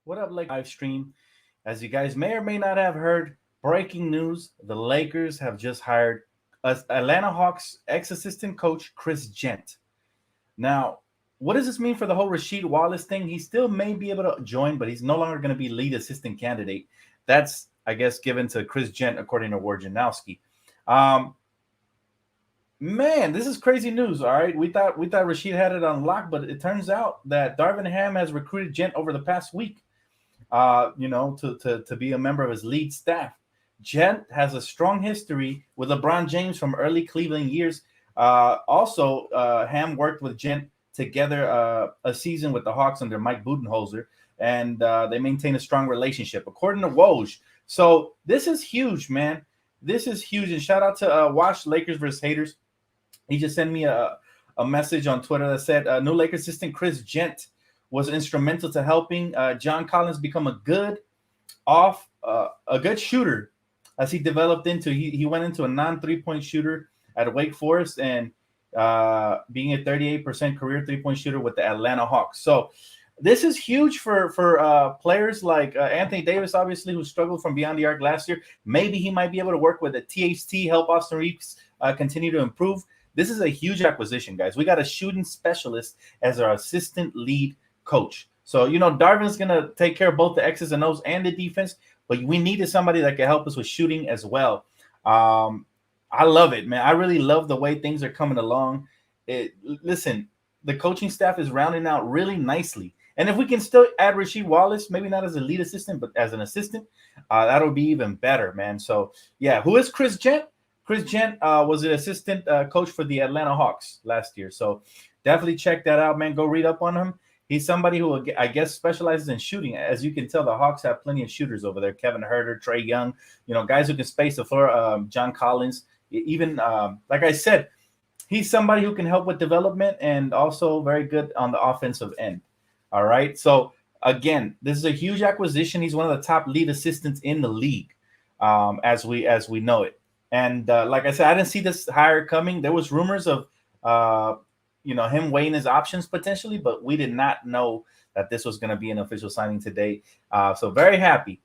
What up, like live stream? As you guys may or may not have heard, breaking news: the Lakers have just hired Atlanta Hawks ex-assistant coach Chris Jent. Now, what does this mean for the whole Rasheed Wallace thing? He still may be able to join, but he's no longer going to be lead assistant candidate. That's, I guess, given to Chris Jent, according to Wojnarowski. Um, Man, this is crazy news. All right, we thought Rasheed had it on lock, but it turns out that Darvin Ham has recruited Gent over the past week, to be a member of his lead staff. Gent has a strong history with LeBron James from early Cleveland years. Ham worked with Gent together a season with the Hawks under Mike Budenholzer, and they maintain a strong relationship, according to Woj. So this is huge, man. This is huge, and shout out to Wash Lakers versus Haters. He just sent me a message on Twitter that said new Lakers assistant Chris Gent was instrumental to helping John Collins become a good shooter as he developed into. He went into a non 3-point shooter at Wake Forest and being a 38% career 3-point shooter with the Atlanta Hawks. So this is huge for players like Anthony Davis, obviously, who struggled from beyond the arc last year. Maybe he might be able to work with a THT, help Austin Reeves continue to improve. This is a huge acquisition, guys. We got a shooting specialist as our assistant lead coach. So, Darvin's going to take care of both the X's and O's and the defense, but we needed somebody that could help us with shooting as well. I love it, man. I really love the way things are coming along. Listen, the coaching staff is rounding out really nicely. And if we can still add Rasheed Wallace, maybe not as a lead assistant, but as an assistant, that'll be even better, man. So, yeah, who is Chris Gent? Chris Gent was an assistant coach for the Atlanta Hawks last year. So definitely check that out, man. Go read up on him. He's somebody who, I guess, specializes in shooting. As you can tell, the Hawks have plenty of shooters over there. Kevin Huerter, Trae Young, guys who can space the floor. John Collins. Even, like I said, he's somebody who can help with development and also very good on the offensive end. All right. So, again, this is a huge acquisition. He's one of the top lead assistants in the league as we know it. And like I said, I didn't see this hire coming. There was rumors of, him weighing his options potentially, but we did not know that this was going to be an official signing today. So very happy.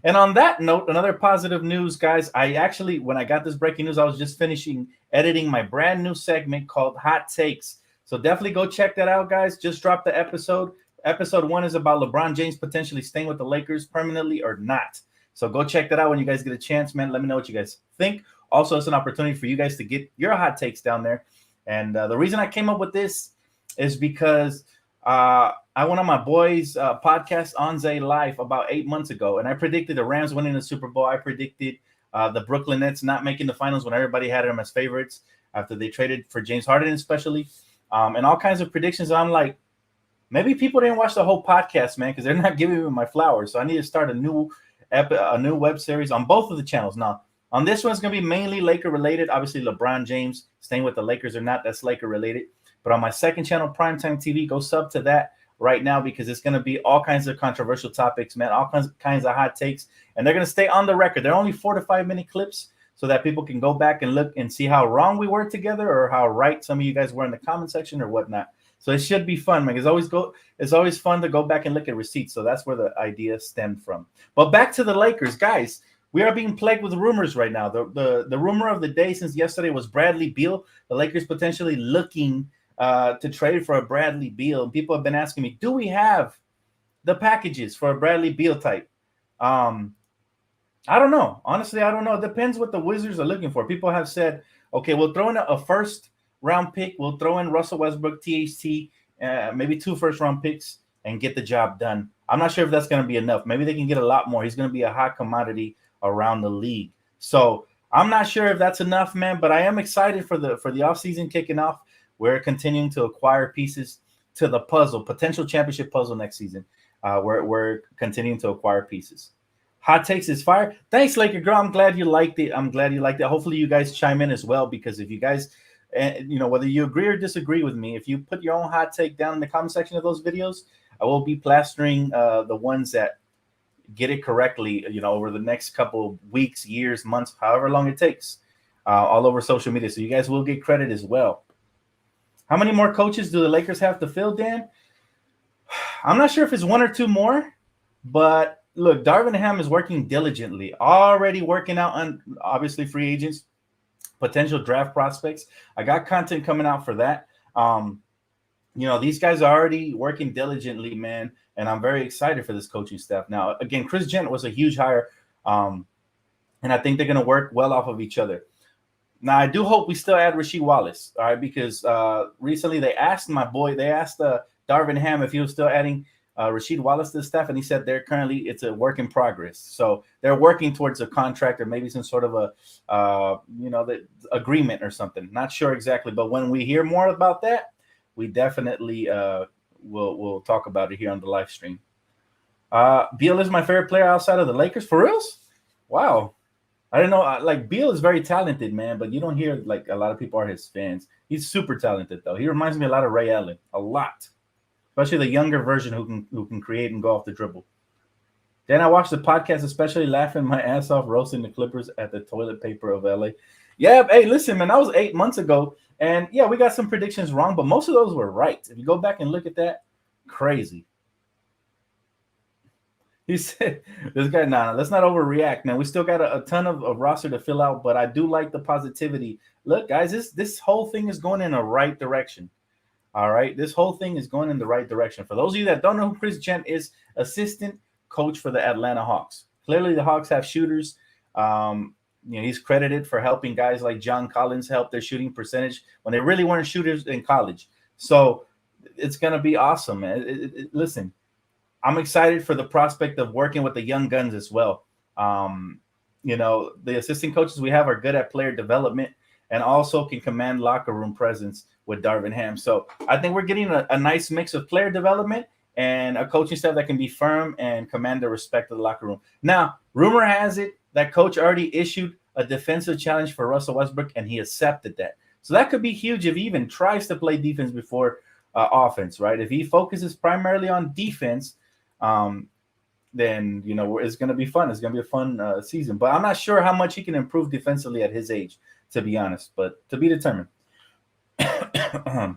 And on that note, another positive news, guys. When I got this breaking news, I was just finishing editing my brand new segment called Hot Takes. So definitely go check that out, guys. Just dropped the episode. Episode 1 is about LeBron James potentially staying with the Lakers permanently or not. So go check that out when you guys get a chance, man. Let me know what you guys think. Also, it's an opportunity for you guys to get your hot takes down there. And the reason I came up with this is because I went on my boys' podcast, Onze Life, about 8 months ago, and I predicted the Rams winning the Super Bowl. I predicted the Brooklyn Nets not making the finals when everybody had them as favorites after they traded for James Harden, especially, and all kinds of predictions. I'm like, maybe people didn't watch the whole podcast, man, because they're not giving me my flowers. So I need to start a new web series on both of the channels now. On this one, it's going to be mainly Laker related. Obviously, LeBron James staying with the Lakers or not, that's Laker related. But on my second channel, Primetime TV, go sub to that right now because it's going to be all kinds of controversial topics, man, all kinds of hot takes. And they're going to stay on the record. They're only 4 to 5 minute clips so that people can go back and look and see how wrong we were together or how right some of you guys were in the comment section or whatnot. So it should be fun, man. It's always fun to go back and look at receipts. So that's where the idea stemmed from. But back to the Lakers, guys. We are being plagued with rumors right now. The rumor of the day since yesterday was Bradley Beal. The Lakers potentially looking to trade for a Bradley Beal. And people have been asking me, do we have the packages for a Bradley Beal type? I don't know. Honestly, I don't know. It depends what the Wizards are looking for. People have said, okay, we'll throw in a first round pick. We'll throw in Russell Westbrook, THT, maybe 2 first round picks and get the job done. I'm not sure if that's going to be enough. Maybe they can get a lot more. He's going to be a hot commodity around the league. So I'm not sure if that's enough, man, but I am excited for the offseason kicking off. We're continuing to acquire pieces to the puzzle, potential championship puzzle next season. We're continuing to acquire pieces. Hot takes is fire. Thanks, Laker girl. I'm glad you liked it. Hopefully you guys chime in as well, because if you guys, whether you agree or disagree with me, if you put your own hot take down in the comment section of those videos, I will be plastering the ones that get it correctly, over the next couple of weeks, years, months, however long it takes, all over social media. So you guys will get credit as well. How many more coaches do the Lakers have to fill, Dan? I'm not sure if it's 1 or 2 more. But look, Darvin Ham is working diligently, already working out on obviously free agents, potential draft prospects. I got content coming out for that. These guys are already working diligently, man, and I'm very excited for this coaching staff. Now, again, Chris Jent was a huge hire, and I think they're going to work well off of each other. Now, I do hope we still add Rasheed Wallace, all right, because recently they asked Darvin Ham if he was still adding Rasheed Wallace to the staff, and he said it's a work in progress. So they're working towards a contract or maybe some sort of the agreement or something. Not sure exactly, but when we hear more about that, we definitely we'll talk about it here on the live stream. Beal is my favorite player outside of the Lakers. For reals? Wow. I don't know. Like Beal is very talented, man, but you don't hear like a lot of people are his fans. He's super talented, though. He reminds me a lot of Ray Allen, a lot, especially the younger version who can create and go off the dribble. Then I watched the podcast, especially laughing my ass off roasting the Clippers at the toilet paper of LA. Yeah, hey, listen, man, that was 8 months ago. And yeah, we got some predictions wrong, but most of those were right. If you go back and look at that, crazy. He said, this guy, nah, let's not overreact, man. We still got a ton of roster to fill out, but I do like the positivity. Look, guys, this whole thing is going in the right direction. All right, this whole thing is going in the right direction. For those of you that don't know who Chris Jent is, assistant coach for the Atlanta Hawks. Clearly, the Hawks have shooters. He's credited for helping guys like John Collins help their shooting percentage when they really weren't shooters in college. So it's going to be awesome, man. Listen, I'm excited for the prospect of working with the young guns as well. The assistant coaches we have are good at player development and also can command locker room presence with Darvin Ham. So I think we're getting a nice mix of player development and a coaching staff that can be firm and command the respect of the locker room. Now, rumor has it that coach already issued a defensive challenge for Russell Westbrook, and he accepted that. So that could be huge if he even tries to play defense before offense, right? If he focuses primarily on defense, then it's going to be fun. It's going to be a fun season. But I'm not sure how much he can improve defensively at his age, to be honest. But to be determined. I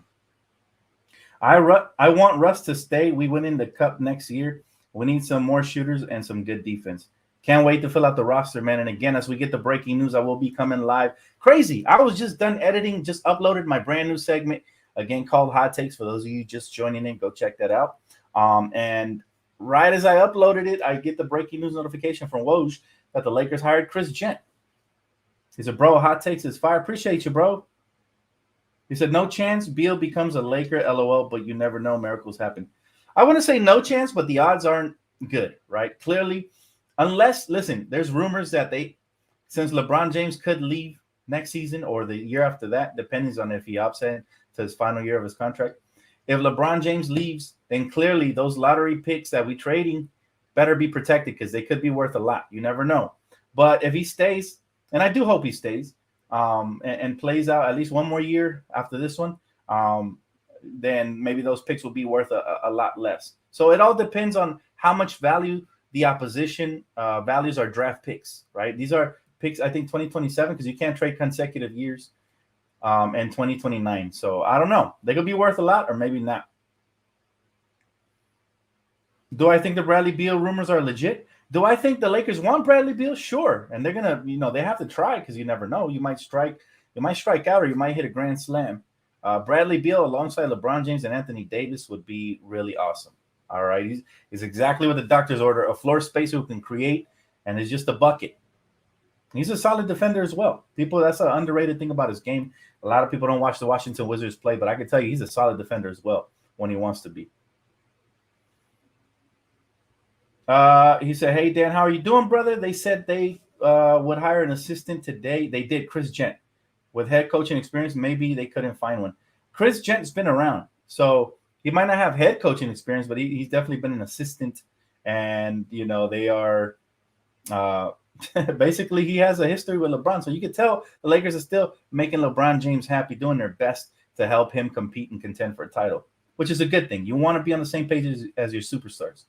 want Russ to stay. We win in the cup next year. We need some more shooters and some good defense. Can't wait to fill out the roster, man. And again, as we get the breaking news, I will be coming live. Crazy. I was just done editing, just uploaded my brand new segment, again, called Hot Takes. For those of you just joining in, go check that out. And right as I uploaded it, I get the breaking news notification from Woj that the Lakers hired Chris Jent. He said, bro, Hot Takes is fire. Appreciate you, bro. He said, no chance Beal becomes a Laker, LOL, but you never know. Miracles happen. I want to say no chance, but the odds aren't good, right? Clearly, unless, listen, there's rumors that since LeBron James could leave next season or the year after that, depending on if he opts in to his final year of his contract. If LeBron James leaves, then clearly those lottery picks that we trading better be protected because they could be worth a lot. You never know. But if he stays, and I do hope he stays, and plays out at least one more year after this one, then maybe those picks will be worth a lot less. So it all depends on how much value the opposition values our draft picks, right? These are picks, I think, 2027, because you can't trade consecutive years, and 2029. So I don't know. They could be worth a lot or maybe not. Do I think the Bradley Beal rumors are legit? Do I think the Lakers want Bradley Beal? Sure. And they're going to, they have to try because you never know. You might strike out or you might hit a grand slam. Bradley Beal alongside LeBron James and Anthony Davis would be really awesome. All right. He's exactly what the doctors order, a floor spacer who can create and is just a bucket. He's a solid defender as well. That's an underrated thing about his game. A lot of people don't watch the Washington Wizards play, but I can tell you he's a solid defender as well when he wants to be. He said, hey, Dan, how are you doing, brother? They said they would hire an assistant today. They did, Chris Jent. With head coaching experience, maybe they couldn't find one. Chris Jent's been around. So he might not have head coaching experience, but he's definitely been an assistant. And, they are basically he has a history with LeBron. So you can tell the Lakers are still making LeBron James happy, doing their best to help him compete and contend for a title, which is a good thing. You want to be on the same page as your superstars.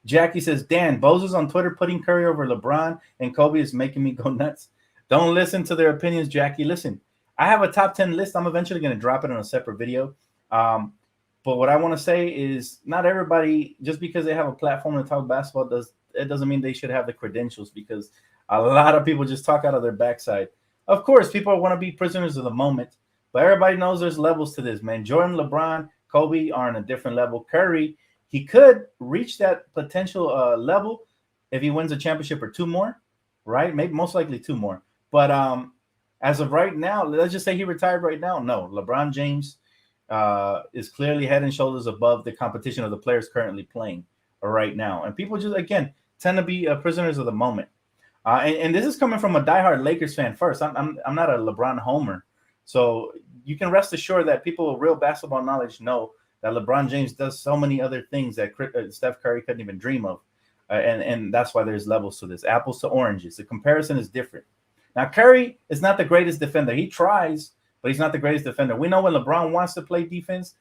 Jackie says, Dan, Bozo's on Twitter putting Curry over LeBron and Kobe is making me go nuts. Don't listen to their opinions, Jackie. Listen, I have a top 10 list. I'm eventually going to drop it on a separate video. But But what I want to say is not everybody, just because they have a platform to talk basketball, doesn't mean they should have the credentials, because a lot of people just talk out of their backside. Of course, people want to be prisoners of the moment, but everybody knows there's levels to this, man. Jordan, LeBron, Kobe are on a different level. Curry, he could reach that potential level if he wins a championship or two more, right? Maybe most likely two more. But as of right now, let's just say he retired right now. No, LeBron James is clearly head and shoulders above the competition of the players currently playing right now. And people just, again, tend to be prisoners of the moment. And this is coming from a diehard Lakers fan first. I'm not a LeBron homer. So you can rest assured that people with real basketball knowledge know that LeBron James does so many other things that Steph Curry couldn't even dream of. And that's why there's levels to this. Apples to oranges. The comparison is different. Now, Curry is not the greatest defender. He tries, but he's not the greatest defender. We know when LeBron wants to play defense,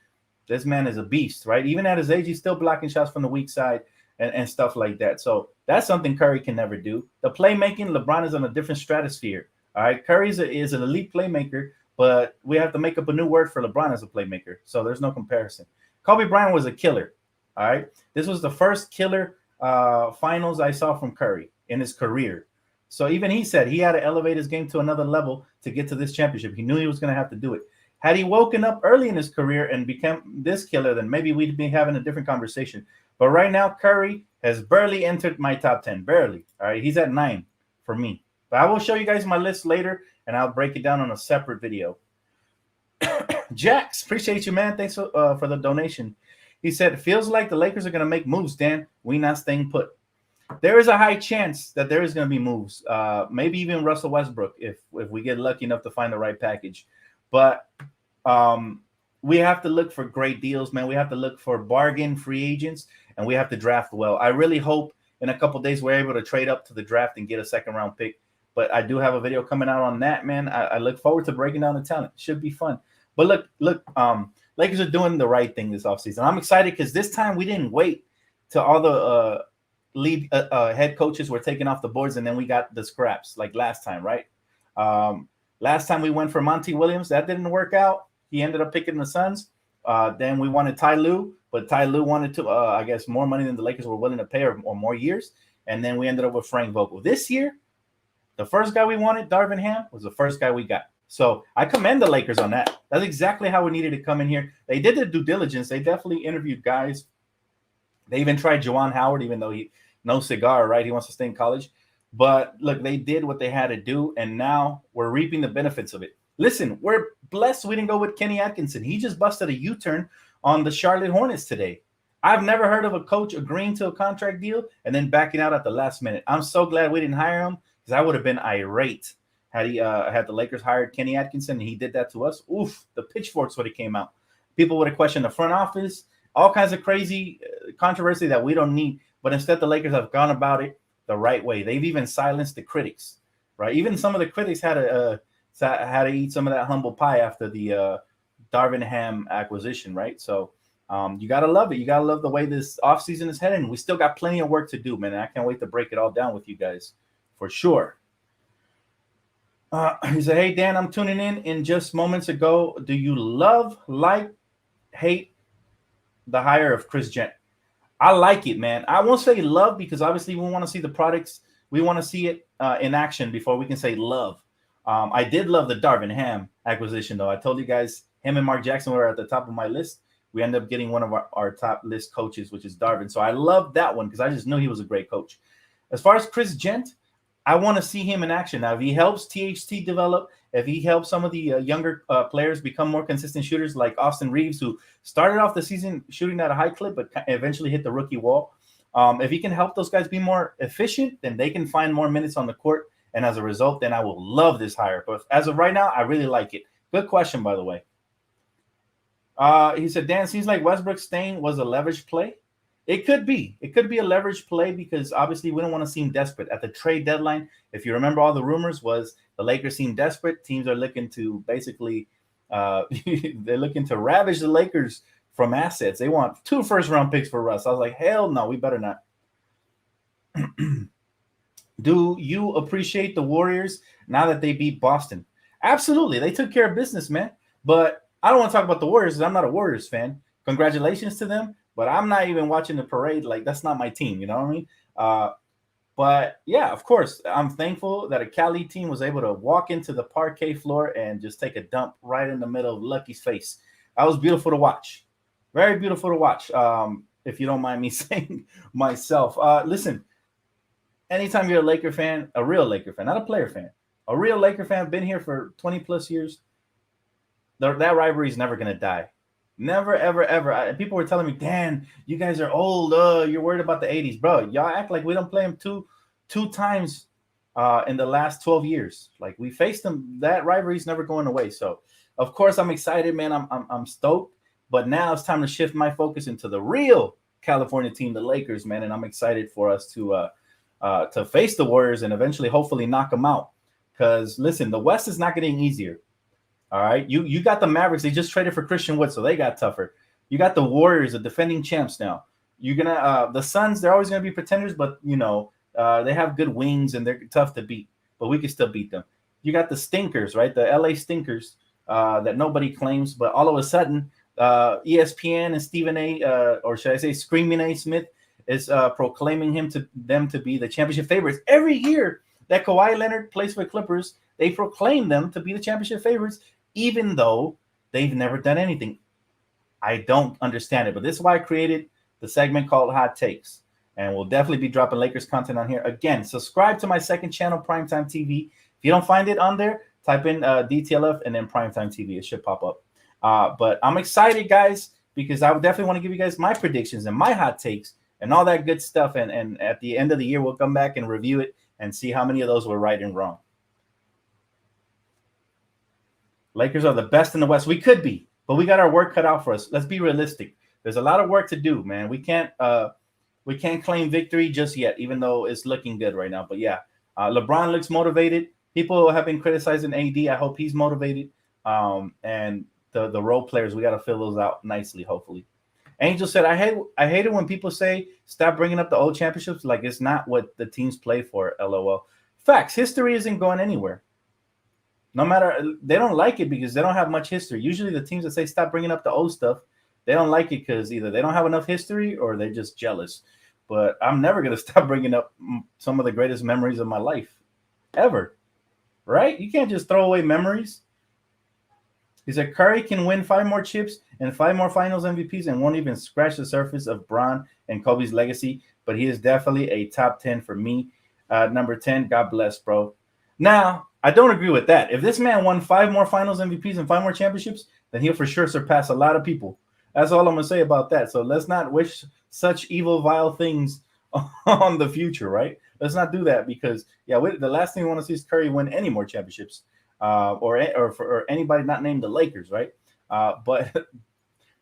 this man is a beast, right? Even at his age, he's still blocking shots from the weak side and stuff like that. So that's something Curry can never do. The playmaking, LeBron is on a different stratosphere. All right, Curry is an elite playmaker, but we have to make up a new word for LeBron as a playmaker. So there's no comparison. Kobe Bryant was a killer. All right, this was the first killer finals I saw from Curry in his career. So even he said he had to elevate his game to another level to get to this championship. He knew he was going to have to do it. Had he woken up early in his career and become this killer, then maybe we'd be having a different conversation. But right now, Curry has barely entered my top 10. Barely. All right. He's at 9 for me. But I will show you guys my list later, and I'll break it down on a separate video. Jax, appreciate you, man. Thanks for the donation. He said, it feels like the Lakers are going to make moves, Dan. We not staying put. There is a high chance that there is going to be moves. Maybe even Russell Westbrook if we get lucky enough to find the right package. But we have to look for great deals, man. We have to look for bargain free agents, and we have to draft well. I really hope in a couple days we're able to trade up to the draft and get a second-round pick. But I do have a video coming out on that, man. I look forward to breaking down the talent. It should be fun. But look, Lakers are doing the right thing this offseason. I'm excited because this time we didn't wait till all the lead head coaches were taken off the boards, and then we got the scraps like last time, right? Last time we went for Monty Williams. That didn't work out. He ended up picking the Suns. Then we wanted Ty Lue, but Ty Lue wanted to, I guess, more money than the Lakers were willing to pay or more years. And then we ended up with Frank Vogel. This year, the first guy we wanted, Darvin Ham, was the first guy we got. So I commend the Lakers on that. That's exactly how we needed to come in here. They did the due diligence. They definitely interviewed guys. They even tried Juwan Howard, even though he no cigar, right? He wants to stay in college. But look, they did what they had to do, and now we're reaping the benefits of it. Listen, we're blessed we didn't go with Kenny Atkinson. He just busted a U-turn on the Charlotte Hornets today. I've never heard of a coach agreeing to a contract deal and then backing out at the last minute. I'm so glad we didn't hire him because I would have been irate had he had the Lakers hired Kenny Atkinson and he did that to us. Oof, the pitchforks would have came out. People would have questioned the front office, all kinds of crazy controversy that we don't need. But instead, the Lakers have gone about it the right way. They've even silenced the critics, right? Even some of the critics had to eat some of that humble pie after the Darvin Ham acquisition, right? So you got to love it. You got to love the way this offseason is heading. We still got plenty of work to do, man. And I can't wait to break it all down with you guys for sure. He said, hey, Dan, I'm tuning in just moments ago. Do you love, like, hate the hire of Chris Jent? I like it, man. I won't say love because obviously we want to see the products. We want to see it in action before we can say love. I did love the Darvin Ham acquisition, though. I told you guys him and Mark Jackson were at the top of my list. We ended up getting one of our top list coaches, which is Darvin. So I love that one because I just knew he was a great coach. As far as Chris Jent, I want to see him in action. Now, if he helps THT develop, if he helps some of the younger players become more consistent shooters like Austin Reeves, who started off the season shooting at a high clip but eventually hit the rookie wall. If he can help those guys be more efficient, then they can find more minutes on the court. And as a result, then I will love this hire. But as of right now, I really like it. Good question, by the way. He said, Dan, seems like Westbrook staying was a leverage play. It could be. It could be a leverage play because obviously we don't want to seem desperate. At the trade deadline, if you remember all the rumors, was the Lakers seem desperate. Teams are looking to basically they're looking to ravage the Lakers from assets. They want 2 first-round picks for Russ. I was like, hell no, we better not. Do you appreciate the Warriors now that they beat Boston? Absolutely. They took care of business, man. But I don't want to talk about the Warriors because I'm not a Warriors fan. congratulations to them. But I'm not even watching the parade. Like, that's not my team. You know what I mean? But yeah, of course, I'm thankful that a Cali team was able to walk into the parquet floor and just take a dump right in the middle of Lucky's face. That was beautiful to watch. Very beautiful to watch. If you don't mind me saying myself. Listen, anytime you're a Laker fan, a real Laker fan, not a player fan, a real Laker fan, been here for 20 plus years, that rivalry is never going to die. Never, ever, ever. People were telling me, Dan, you guys are old. You're worried about the 80s. Bro, y'all act like we don't play them two times in the last 12 years. Like, we faced them. That rivalry is never going away. So, of course, I'm excited, man. I'm stoked. But now it's time to shift my focus into the real California team, the Lakers, man. And I'm excited for us to face the Warriors and eventually, hopefully, knock them out. Because, listen, the West is not getting easier. All right, you got the Mavericks. They just traded for Christian Wood, so they got tougher. You got the Warriors, the defending champs now. You're gonna the Suns. They're always gonna be pretenders, but they have good wings and they're tough to beat. But we can still beat them. You got the stinkers, right? The LA stinkers that nobody claims, but all of a sudden, ESPN and Stephen A. Or should I say Screaming A. Smith is proclaiming them to be the championship favorites every year that Kawhi Leonard plays for the Clippers. They proclaim them to be the championship favorites, even though they've never done anything. I don't understand it, but this is why I created the segment called Hot Takes, and we'll definitely be dropping Lakers content on here. Again, subscribe to my second channel, Primetime TV. If you don't find it on there, type in DTLF and then Primetime TV. It should pop up. But I'm excited, guys, because I would definitely want to give you guys my predictions and my hot takes and all that good stuff. And at the end of the year, we'll come back and review it and see how many of those were right and wrong. Lakers are the best in the West. We could be, but we got our work cut out for us. Let's be realistic. There's a lot of work to do, man. We can't claim victory just yet, even though it's looking good right now. But yeah, LeBron looks motivated. People have been criticizing AD. I hope he's motivated. And the role players, we got to fill those out nicely, hopefully. Angel said, I hate it when people say stop bringing up the old championships like it's not what the teams play for. LOL. Facts. History isn't going anywhere. No matter, they don't like it because they don't have much history. Usually the teams that say stop bringing up the old stuff, they don't like it because either they don't have enough history or they're just jealous. But I'm never going to stop bringing up some of the greatest memories of my life ever, right? You can't just throw away memories. He said Curry can win 5 more chips and 5 more finals MVPs and won't even scratch the surface of Bron and Kobe's legacy, but he is definitely a top 10 for me. Number 10, God bless, bro. Now, I don't agree with that. If this man won 5 more finals MVPs and 5 more championships, then he'll for sure surpass a lot of people. That's all I'm going to say about that. So let's not wish such evil, vile things on the future, right? Let's not do that because, yeah, the last thing we want to see is Curry win any more championships or anybody not named the Lakers, right? But,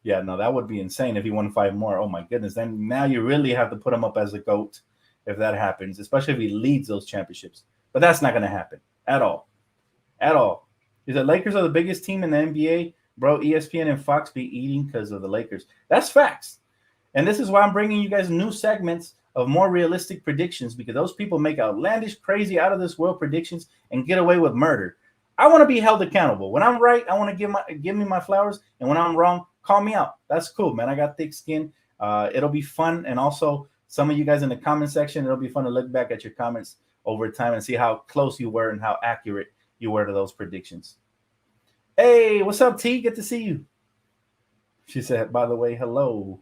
yeah, no, that would be insane if he won 5 more. Oh, my goodness. Then now you really have to put him up as a GOAT if that happens, especially if he leads those championships. But that's not going to happen. At all. The Lakers are the biggest team in the NBA. Bro, ESPN and Fox be eating because of the Lakers. That's facts. And this is why I'm bringing you guys new segments of more realistic predictions because those people make outlandish, crazy, out of this world predictions and get away with murder. I want to be held accountable. When I'm right, I want to give me my flowers. And when I'm wrong, call me out. That's cool, man. I got thick skin. It'll be fun. And also, some of you guys in the comment section, it'll be fun to look back at your comments over time and see how close you were and how accurate you were to those predictions. Hey, what's up, T? Good to see you. She said, by the way, hello.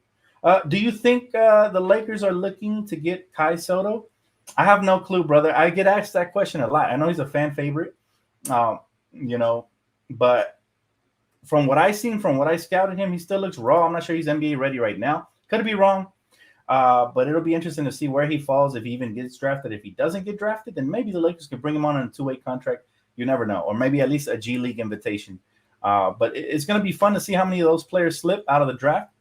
Do you think the Lakers are looking to get Kai Soto? I have no clue, brother. I get asked that question a lot. I know he's a fan favorite, but from what I've seen, from what I scouted him, he still looks raw. I'm not sure he's NBA ready right now. Could be wrong. But it'll be interesting to see where he falls if he even gets drafted. If he doesn't get drafted, then maybe the Lakers could bring him on a 2-way contract. You never know. Or maybe at least a G League invitation. But it's going to be fun to see how many of those players slip out of the draft.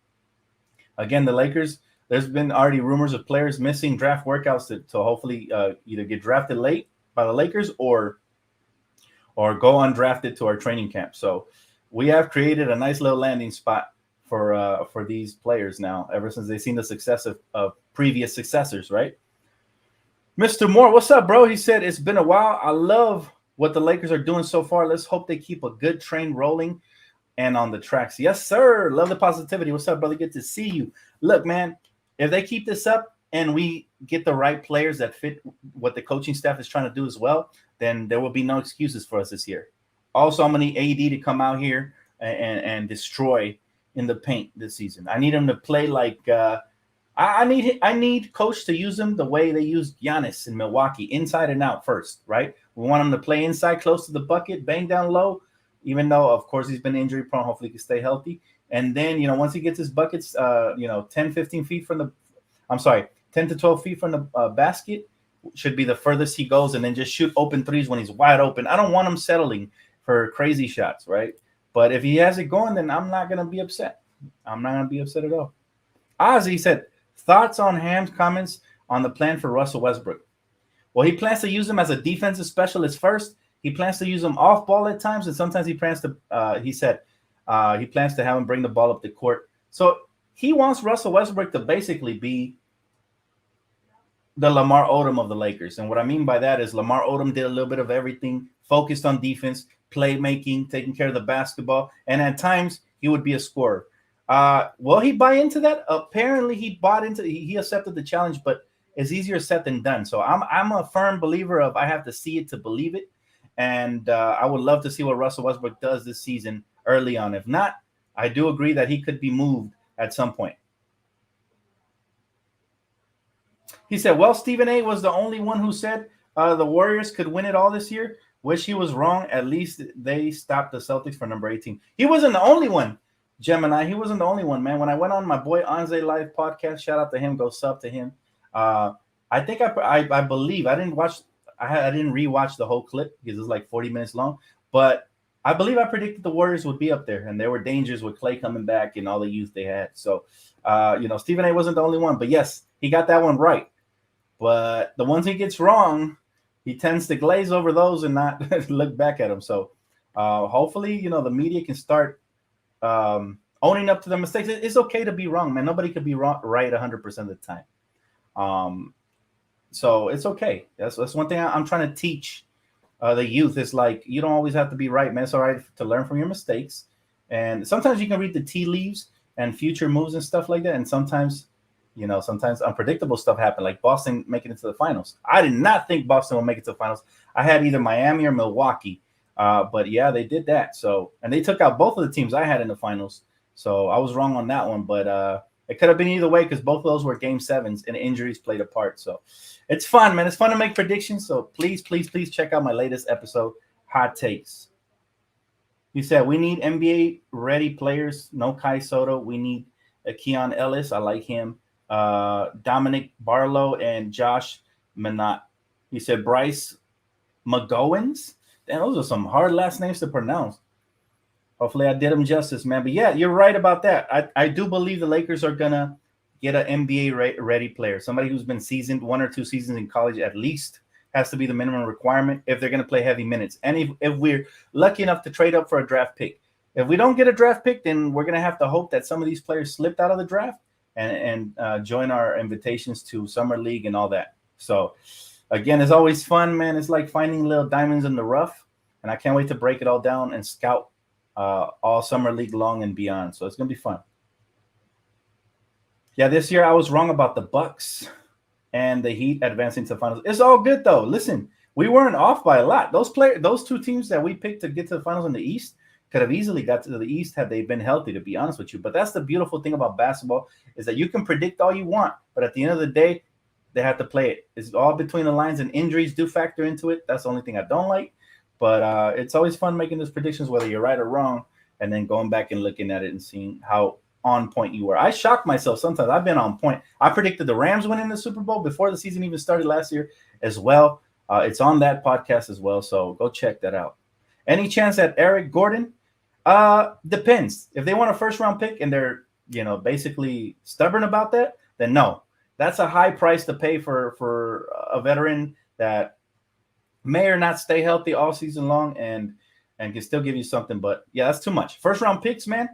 Again, the Lakers, there's been already rumors of players missing draft workouts to hopefully either get drafted late by the Lakers or go undrafted to our training camp. So we have created a nice little landing spot for these players now, ever since they've seen the success of previous successors, right? Mr. Moore, what's up, bro? He said, it's been a while. I love what the Lakers are doing so far. Let's hope they keep a good train rolling. and on the tracks. Yes, sir. Love the positivity. What's up, brother? Good to see you. Look, man, if they keep this up and we get the right players that fit what the coaching staff is trying to do as well, then there will be no excuses for us this year. Also, I'm going to need AD to come out here and destroy in the paint this season. I need him to play like I need coach to use him the way they used Giannis in Milwaukee, inside and out first, right? We want him to play inside close to the bucket, bang down low, even though, of course, he's been injury prone. Hopefully he can stay healthy. And then, once he gets his buckets, 10, 15 feet from the – I'm sorry, 10 to 12 feet from the basket should be the furthest he goes, and then just shoot open threes when he's wide open. I don't want him settling for crazy shots, right? But if he has it going, then I'm not going to be upset. I'm not going to be upset at all. Ozzy said, thoughts on Ham's comments on the plan for Russell Westbrook? Well, he plans to use him as a defensive specialist first. He plans to use him off ball at times, and sometimes he plans to. He plans to have him bring the ball up the court. So he wants Russell Westbrook to basically be the Lamar Odom of the Lakers. And what I mean by that is Lamar Odom did a little bit of everything, focused on defense, playmaking, taking care of the basketball, and at times he would be a scorer. Will he buy into that? Apparently, he bought into. He accepted the challenge, but it's easier said than done. So I'm a firm believer of I have to see it to believe it, and I would love to see what Russell Westbrook does this season early on. If not, I do agree that he could be moved at some point. He said, "Well, Stephen A. was the only one who said the Warriors could win it all this year. Wish he was wrong. At least they stopped the Celtics for number 18. He wasn't the only one." Gemini, he wasn't the only one, man. When I went on my boy Anze Live podcast, shout out to him, go sub to him. I think I believe I didn't rewatch the whole clip because it's like 40 minutes long, but I believe I predicted the Warriors would be up there, and there were dangers with Clay coming back and all the youth they had. So, Stephen A. wasn't the only one, but yes, he got that one right. But the ones he gets wrong, he tends to glaze over those and not look back at them. So, hopefully, the media can start owning up to their mistakes. It's okay to be wrong, man. Nobody could be wrong, right 100% of the time. So it's okay. That's one thing I'm trying to teach the youth. Is like, you don't always have to be right, man. It's all right to learn from your mistakes. And sometimes you can read the tea leaves and future moves and stuff like that. And sometimes unpredictable stuff happen, like Boston making it to the finals. I did not think Boston would make it to the finals. I had either Miami or Milwaukee. But yeah, they did that. So, and they took out both of the teams I had in the finals. So I was wrong on that one, but it could have been either way because both of those were game sevens and injuries played a part. So it's fun, man. It's fun to make predictions. So please check out my latest episode, Hot Takes. He said, we need NBA ready players. No Kai Soto. We need a Keon Ellis. I like him. Dominic Barlow and Josh Minot. He said, Bryce McGowens. Damn, those are some hard last names to pronounce. Hopefully I did them justice, man. But yeah, you're right about that. I do believe the Lakers are going to get an NBA ready player. Somebody who's been seasoned 1 or 2 seasons in college at least has to be the minimum requirement if they're going to play heavy minutes. And if we're lucky enough to trade up for a draft pick. If we don't get a draft pick, then we're going to have to hope that some of these players slipped out of the draft and join our invitations to Summer League and all that. So, again, it's always fun, man. It's like finding little diamonds in the rough, and I can't wait to break it all down and scout all Summer League long and beyond. So it's going to be fun. Yeah, this year I was wrong about the Bucks and the Heat advancing to the finals. It's all good, though. Listen, we weren't off by a lot. Those 2 teams that we picked to get to the finals in the East could have easily got to the East had they been healthy, to be honest with you. But that's the beautiful thing about basketball is that you can predict all you want, but at the end of the day, they have to play it. It's all between the lines, and injuries do factor into it. That's the only thing I don't like. But it's always fun making those predictions, whether you're right or wrong, and then going back and looking at it and seeing how on point you were. I shock myself sometimes. I've been on point. I predicted the Rams winning the Super Bowl before the season even started last year as well. It's on that podcast as well, so go check that out. Any chance at Eric Gordon? Depends. If they want a first-round pick and they're basically stubborn about that, then no. That's a high price to pay for a veteran that may or not stay healthy all season long and can still give you something. But yeah, that's too much. First round picks, man.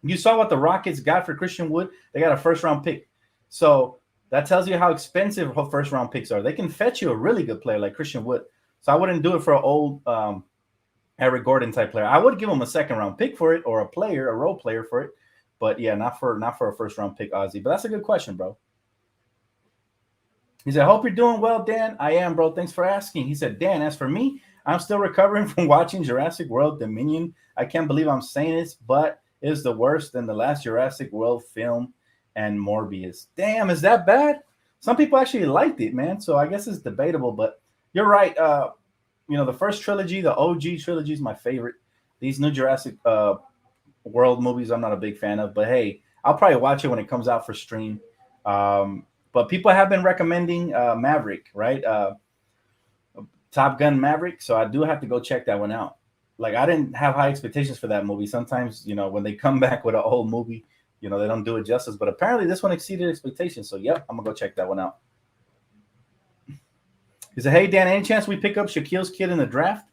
You saw what the Rockets got for Christian Wood. They got a first round pick. So that tells you how expensive first round picks are. They can fetch you a really good player like Christian Wood. So I wouldn't do it for an Eric Gordon type player. I would give him a second round pick for it, or a player, a role player for it. But yeah, not for a first round pick, Ozzy. But that's a good question, bro. He said, I hope you're doing well, Dan. I am, bro. Thanks for asking. He said, Dan, as for me, I'm still recovering from watching Jurassic World Dominion. I can't believe I'm saying this, but it's the worst than the last Jurassic World film and Morbius. Damn, is that bad? Some people actually liked it, man. So I guess it's debatable, but you're right. The first trilogy, the OG trilogy, is my favorite. These new Jurassic World movies, I'm not a big fan of, but hey, I'll probably watch it when it comes out for stream. But people have been recommending Maverick, right? Top Gun Maverick. So I do have to go check that one out. Like, I didn't have high expectations for that movie. Sometimes, when they come back with an old movie, they don't do it justice. But apparently this one exceeded expectations. So, yep, I'm going to go check that one out. He said, hey, Dan, any chance we pick up Shaquille's kid in the draft?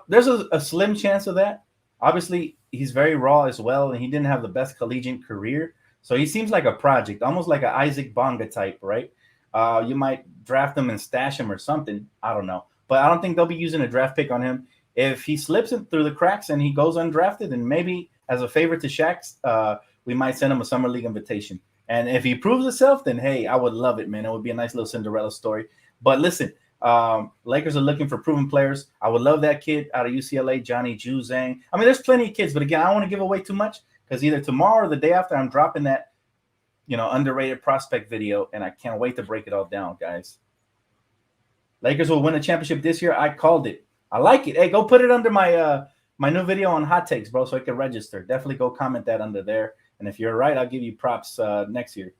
There's a slim chance of that. Obviously, he's very raw as well, and he didn't have the best collegiate career. So he seems like a project, almost like an Isaac Bonga type, right? You might draft him and stash him or something. I don't know. But I don't think they'll be using a draft pick on him. If he slips it through the cracks and he goes undrafted, and maybe as a favor to Shaq's, we might send him a summer league invitation. And if he proves himself, then, hey, I would love it, man. It would be a nice little Cinderella story. But listen, Lakers are looking for proven players. I would love that kid out of UCLA, Johnny Juzang. I mean, there's plenty of kids, but again, I don't want to give away too much because either tomorrow or the day after, I'm dropping that, underrated prospect video, and I can't wait to break it all down, guys. Lakers will win a championship this year. I called it. I like it. Hey, go put it under my new video on hot takes, bro, so I can register. Definitely go comment that under there. And if you're right, I'll give you props next year.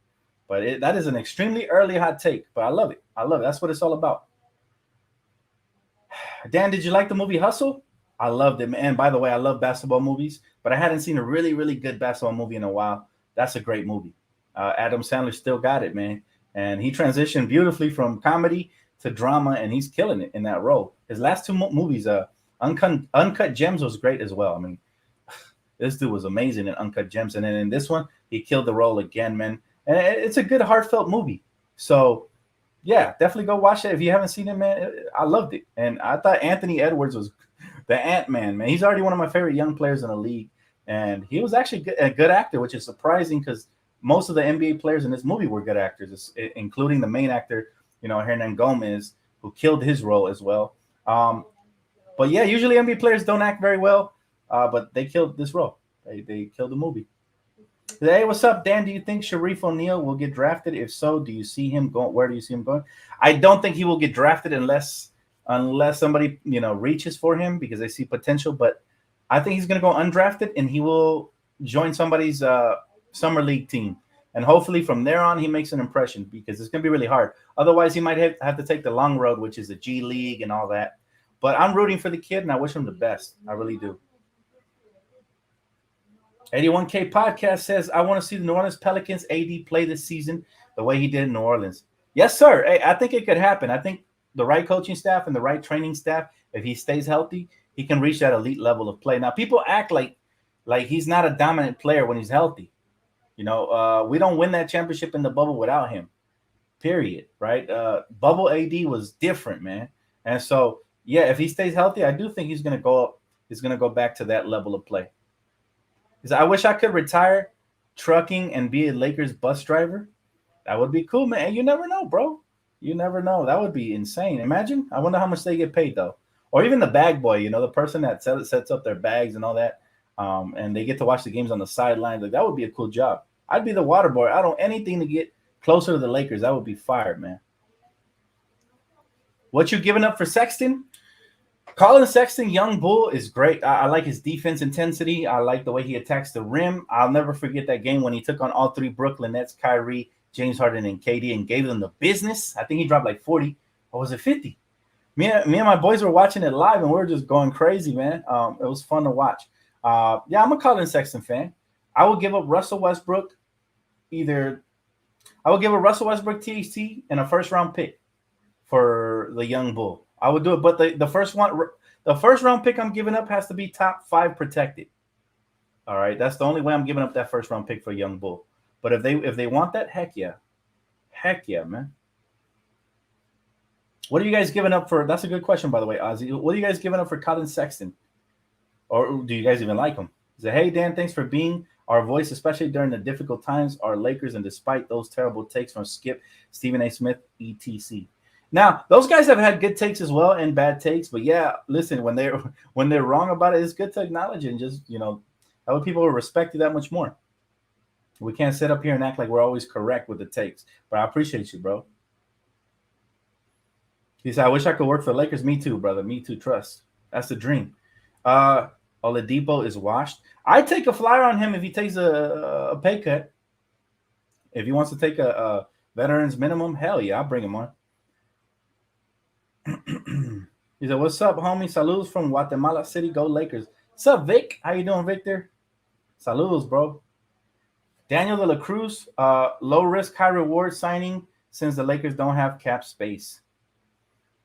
But that is an extremely early hot take, but I love it. I love it. That's what it's all about. Dan, did you like the movie Hustle? I loved it, man. And by the way, I love basketball movies, but I hadn't seen a really, really good basketball movie in a while. That's a great movie. Adam Sandler still got it, man. And he transitioned beautifully from comedy to drama, and he's killing it in that role. His last two movies, Uncut Gems was great as well. I mean, this dude was amazing in Uncut Gems. And then in this one, he killed the role again, man. And it's a good, heartfelt movie. So, yeah, definitely go watch it. If you haven't seen it, man, I loved it. And I thought Anthony Edwards was the Ant-Man, man. He's already one of my favorite young players in the league. And he was actually a good actor, which is surprising because most of the NBA players in this movie were good actors, including the main actor, Hernan Gomez, who killed his role as well. But, yeah, usually NBA players don't act very well, but they killed this role. They killed the movie. Hey, what's up, Dan? Do you think Sharif O'Neal will get drafted? If so, do you see him going? Where do you see him going? I don't think he will get drafted unless somebody reaches for him because they see potential. But I think he's going to go undrafted and he will join somebody's summer league team, and hopefully from there on he makes an impression because it's going to be really hard. Otherwise, he might have to take the long road, which is the G League and all that. But I'm rooting for the kid and I wish him the best. I really do. 81K Podcast says, I want to see the New Orleans Pelicans AD play this season the way he did in New Orleans. Yes, sir. Hey, I think it could happen. I think the right coaching staff and the right training staff, if he stays healthy, he can reach that elite level of play. Now, people act like he's not a dominant player when he's healthy. We don't win that championship in the bubble without him, period, right? Bubble AD was different, man. And so, yeah, if he stays healthy, I do think he's going to go up. He's going to go back to that level of play. I wish I could retire trucking and be a Lakers bus driver. That would be cool, man. And you never know, bro. You never know. That would be insane. Imagine. I wonder how much they get paid, though. Or even the bag boy, the person that sets up their bags and all that. And they get to watch the games on the sidelines. Like, that would be a cool job. I'd be the water boy. I don't anything to get closer to the Lakers. That would be fire, man. What you giving up for Sexton? Colin Sexton, young bull, is great. I like his defense intensity. I like the way he attacks the rim. I'll never forget that game when he took on all three Brooklyn Nets, Kyrie, James Harden, and KD, and gave them the business. I think he dropped like 40, or was it 50? Me and my boys were watching it live, and we were just going crazy, man. It was fun to watch. Yeah, I'm a Colin Sexton fan. I would give up Russell Westbrook THT and a first-round pick for the young bull. I would do it, but the first round pick I'm giving up has to be top 5 protected. All right, that's the only way I'm giving up that first round pick for a young bull. But if they want that, heck yeah, man. What are you guys giving up for? That's a good question, by the way, Ozzy. What are you guys giving up for Colin Sexton? Or do you guys even like him? He said, hey, Dan, thanks for being our voice, especially during the difficult times, our Lakers, and despite those terrible takes from Skip, Stephen A. Smith, etc. Now, those guys have had good takes as well and bad takes, but yeah, listen, when they're wrong about it, it's good to acknowledge it and just, that way people will respect you that much more. We can't sit up here and act like we're always correct with the takes, but I appreciate you, bro. He said, I wish I could work for the Lakers. Me too, brother. Me too. Trust. That's the dream. Oladipo is washed. I'd take a flyer on him if he takes a pay cut. If he wants to take a veteran's minimum, hell yeah, I'll bring him on. He said, what's up, homie? Saludos from Guatemala City. Go Lakers. What's up, Vic? How you doing, Victor? Saludos, bro. Daniel de la Cruz, low risk, high reward signing since the Lakers don't have cap space.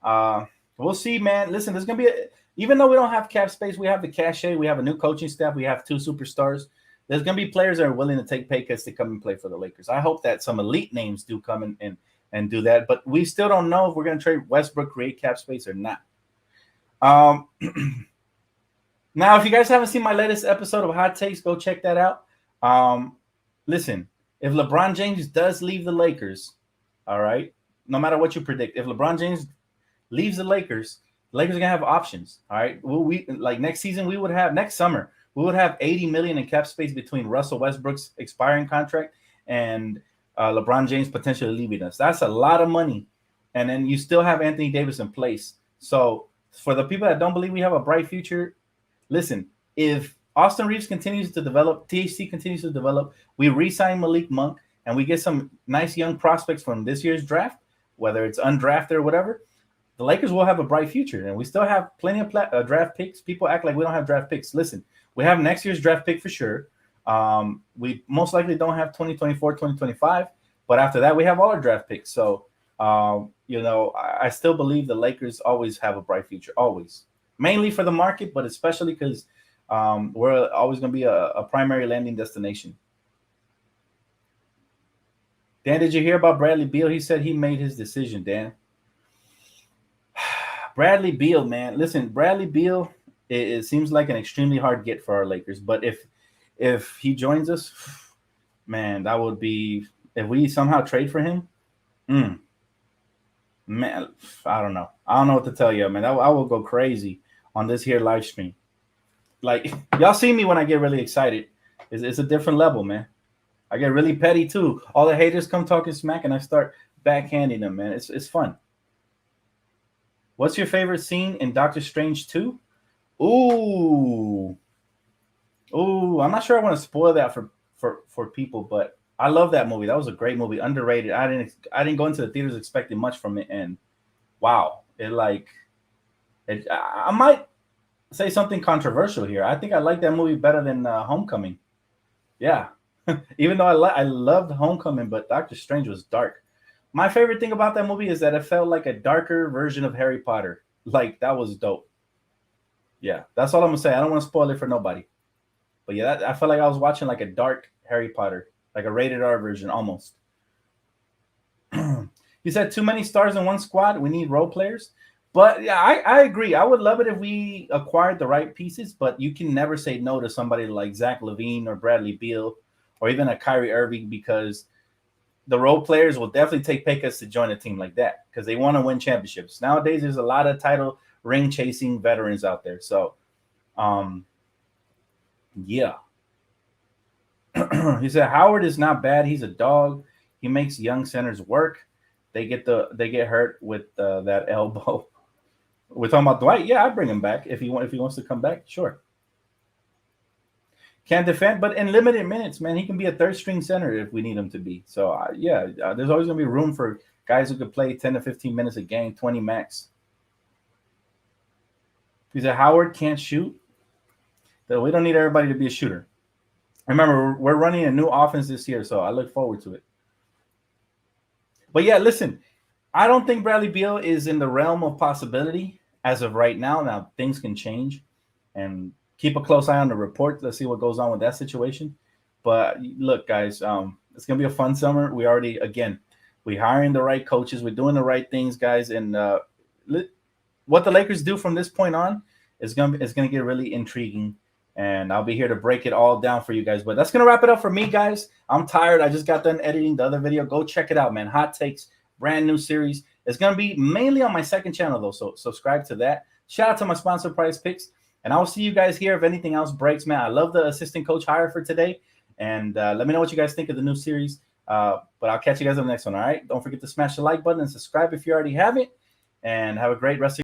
We'll see, man. Listen, there's going to be even though we don't have cap space, we have the cachet. We have a new coaching staff. We have 2 superstars. There's going to be players that are willing to take pay cuts to come and play for the Lakers. I hope that some elite names do come and do that. But we still don't know if we're going to trade Westbrook, create cap space or not. Now, if you guys haven't seen my latest episode of Hot Takes, go check that out. Listen, if LeBron James does leave the Lakers, all right, no matter what you predict, if LeBron James leaves the Lakers are gonna have options. All right, we like next season next summer we would have $80 million in cap space between Russell Westbrook's expiring contract and LeBron James potentially leaving us. That's a lot of money, and then you still have Anthony Davis in place. So for the people that don't believe we have a bright future, listen. If Austin Reeves continues to develop, THC continues to develop, we re-sign Malik Monk, and we get some nice young prospects from this year's draft, whether it's undrafted or whatever, the Lakers will have a bright future, and we still have plenty of draft picks. People act like we don't have draft picks. Listen, we have next year's draft pick for sure. We most likely don't have 2024, 2025, but after that, we have all our draft picks. So, I still believe the Lakers always have a bright future, always. Mainly for the market, but especially because we're always going to be a primary landing destination. Dan, did you hear about Bradley Beal? He said he made his decision, Dan. Bradley Beal, man. Listen, Bradley Beal, it seems like an extremely hard get for our Lakers. But if he joins us, man, that would be – if we somehow trade for him, man, I don't know. I don't know what to tell you, man. I will go crazy on this here live stream. Like, y'all see me when I get really excited. It's a different level, man. I get really petty, too. All the haters come talking smack, and I start backhanding them, man. It's fun. What's your favorite scene in Doctor Strange 2? Ooh, I'm not sure I want to spoil that for people, but I love that movie. That was a great movie, underrated. I didn't go into the theaters expecting much from it, and wow, I might say something controversial here. I think I like that movie better than Homecoming. Yeah, even though I loved Homecoming, but Doctor Strange was dark. My favorite thing about that movie is that it felt like a darker version of Harry Potter. Like, that was dope. Yeah, that's all I'm gonna say. I don't want to spoil it for nobody. But yeah, I felt like I was watching like a dark Harry Potter, like a rated R version almost. You said too many stars in one squad. We need role players. But yeah, I agree. I would love it if we acquired the right pieces, but you can never say no to somebody like Zach LaVine or Bradley Beal or even a Kyrie Irving, because the role players will definitely take pay cuts to join a team like that because they want to win championships. Nowadays, there's a lot of title ring chasing veterans out there. So, yeah. He said Howard is not bad. He's a dog. He makes young centers work. They get hurt with that elbow. We're talking about Dwight. Yeah, I'd bring him back if he wants to come back. Sure. Can't defend, but in limited minutes, man, he can be a third string center if we need him to be. So, there's always going to be room for guys who could play 10 to 15 minutes a game, 20 max. He said Howard can't shoot. So we don't need everybody to be a shooter. Remember, we're running a new offense this year, so I look forward to it. But yeah, listen, I don't think Bradley Beal is in the realm of possibility as of right now. Now, things can change, and keep a close eye on the report. Let's see what goes on with that situation. But look, guys, it's going to be a fun summer. We hiring the right coaches. We're doing the right things, guys. And what the Lakers do from this point on is gonna get really intriguing, and I'll be here to break it all down for you guys. But that's gonna wrap it up for me, guys. I'm tired. I just got done editing the other video. Go check it out, man. Hot Takes, brand new series. It's gonna be mainly on my second channel though, so subscribe to that. Shout out to my sponsor, Prize Picks, and I will see you guys here if anything else breaks, man. I love the assistant coach hire for today, and let me know what you guys think of the new series. But I'll catch you guys on the next one. All right, don't forget to smash the like button and subscribe if you already haven't, and have a great rest of